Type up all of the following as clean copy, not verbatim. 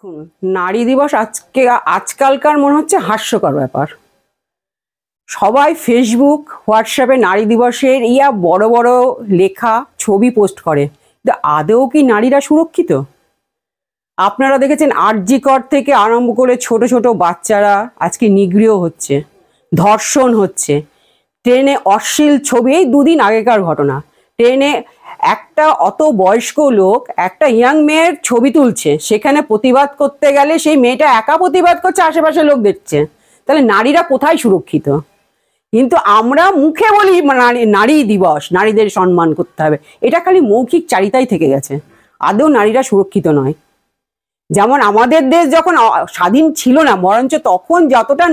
দেখুন, নারী দিবস আজকালকার মনে হচ্ছে হাস্যকর ব্যাপার। সবাই ফেসবুক হোয়াটসঅ্যাপে নারী দিবসের বড় বড় লেখা ছবি পোস্ট করে, কিন্তু আদৌ কি নারীরা সুরক্ষিত? আপনারা দেখেছেন আরজি কর থেকে আরম্ভ করে ছোট ছোট বাচ্চারা আজকে নিগৃহ হচ্ছে, ধর্ষণ হচ্ছে। ট্রেনে অশ্লীল ছবি, এই দুদিন আগেকার ঘটনা, ট্রেনে একটা অত বয়স্ক লোক একটা ইয়াং মেয়ের ছবি তুলছে, সেখানে প্রতিবাদ করতে গেলে সেই মেয়েটা একা প্রতিবাদ করছে, আশেপাশে লোক দেখছে। তাহলে নারীরা কোথায় সুরক্ষিত? কিন্তু আমরা মুখে বলি নারী দিবস, নারীদের সম্মান করতে হবে, এটা খালি মৌখিক চারিতাই থেকে গেছে। আদৌ নারীরা সুরক্ষিত নয়। যেমন আমাদের দেশ যখন স্বাধীন ছিল না, বরঞ্চ তখন যতটা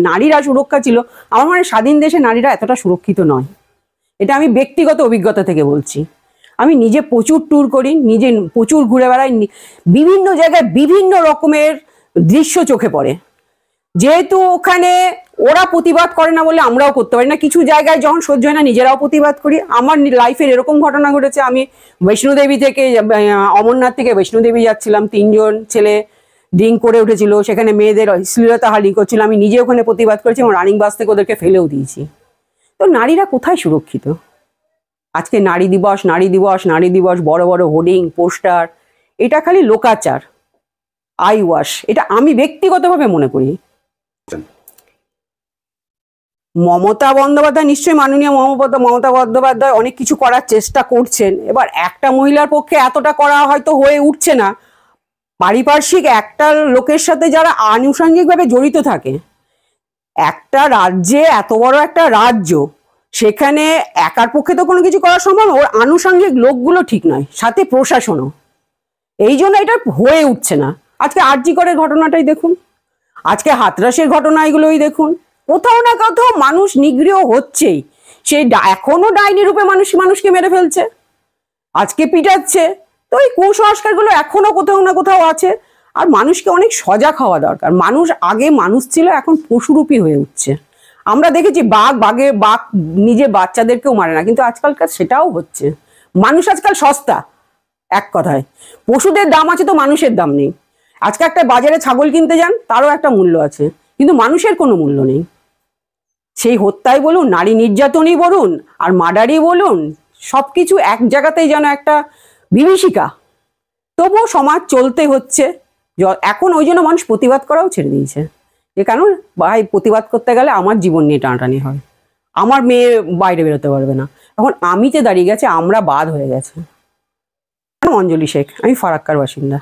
নারীরা সুরক্ষা ছিল, আমার মনে হয় স্বাধীন দেশে নারীরা এতটা সুরক্ষিত নয়। এটা আমি ব্যক্তিগত অভিজ্ঞতা থেকে বলছি। আমি নিজে প্রচুর ট্যুর করি, নিজে প্রচুর ঘুরে বেড়াই, বিভিন্ন জায়গায় বিভিন্ন রকমের দৃশ্য চোখে পড়ে। যেহেতু ওখানে ওরা প্রতিবাদ করে না বলে আমরাও করতে পারি না, কিছু জায়গায় যখন সহ্য হয় না নিজেরাও প্রতিবাদ করি। আমার লাইফের এরকম ঘটনা ঘটেছে, আমি বৈষ্ণোদেবী থেকে অমরনাথ থেকে বৈষ্ণোদেবী যাচ্ছিলাম, 3 জন ছেলে ড্রিঙ্ক করে উঠেছিল, সেখানে মেয়েদের শ্লীলতাহানি করছিল, আমি নিজে ওখানে প্রতিবাদ করেছি এবং রানিং বাস থেকে ওদেরকে ফেলেও দিয়েছি। তো নারীরা কোথায় সুরক্ষিত? আজকে নারী দিবস নারী দিবস নারী দিবস, বড় বড় হোর্ডিং পোস্টার, এটা খালি লোকাচার, আই ওয়াশ, এটা আমি ব্যক্তিগতভাবে মনে করি। মমতা বন্দ্যোপাধ্যায় নিশ্চয়ই, মাননীয় মমতা বন্দ্যোপাধ্যায় অনেক কিছু করার চেষ্টা করছেন। এবার একটা মহিলার পক্ষে এতটা করা হয়তো হয়ে উঠছে না, পারিপার্শ্বিক একটা লোকের সাথে যারা আনুষঙ্গিকভাবে জড়িত থাকে। একটা রাজ্যে, এত বড় একটা রাজ্য, সেখানে একার পক্ষে তো কোনো কিছু করা সম্ভব না, ওর আনুষঙ্গিক লোকগুলো ঠিক নয়, সাথে প্রশাসনও। এই জন্য এটা হয়ে উঠছে না। আজকে আরজি করের ঘটনাটাই দেখুন, আজকে হাতরাসের ঘটনা, এগুলোই দেখুন, কোথাও না কোথাও মানুষ নিগৃহ হচ্ছেই। সেই এখনো ডাইনি রূপে মানুষকে মেরে ফেলছে, আজকে পিটাচ্ছে। তো এই কুসংস্কারগুলো এখনো কোথাও না কোথাও আছে। আর মানুষকে অনেক সজাগ হওয়া দরকার। মানুষ আগে মানুষ ছিল, এখন পশুরূপী হয়ে উঠছে। আমরা দেখেছি বাঘ নিজে বাচ্চাদেরকেও মারে না, কিন্তু আজকালকার সেটাও হচ্ছে। মানুষ আজকাল সস্তা, এক কথায়। পশুদের দাম আছে তো মানুষের দাম নেই। আজকে একটা বাজারে ছাগল কিনতে যান, তারও একটা মূল্য আছে, কিন্তু মানুষের কোনো মূল্য নেই। সেই হত্যাই বলুন, নারী নির্যাতনই বলুন, আর মার্ডারই বলুন, সবকিছু এক জায়গাতেই যেন একটা বিভীষিকা। তবুও সমাজ চলতে হচ্ছে। এখন ওই জন্য মানুষ প্রতিবাদ করাও ছেড়ে দিয়েছে, যে কেন ভাই প্রতিবাদ করতে গেলে আমার জীবন নিয়ে টানাটানি হয়, আমার মেয়ে বাইরে বেরোতে পারবে না। এখন আমিতে দাঁড়িয়ে গেছে, আমরা বাদ হয়ে গেছে। অঞ্জলি শেখ, আমি ফারাক্কার বাসিন্দা।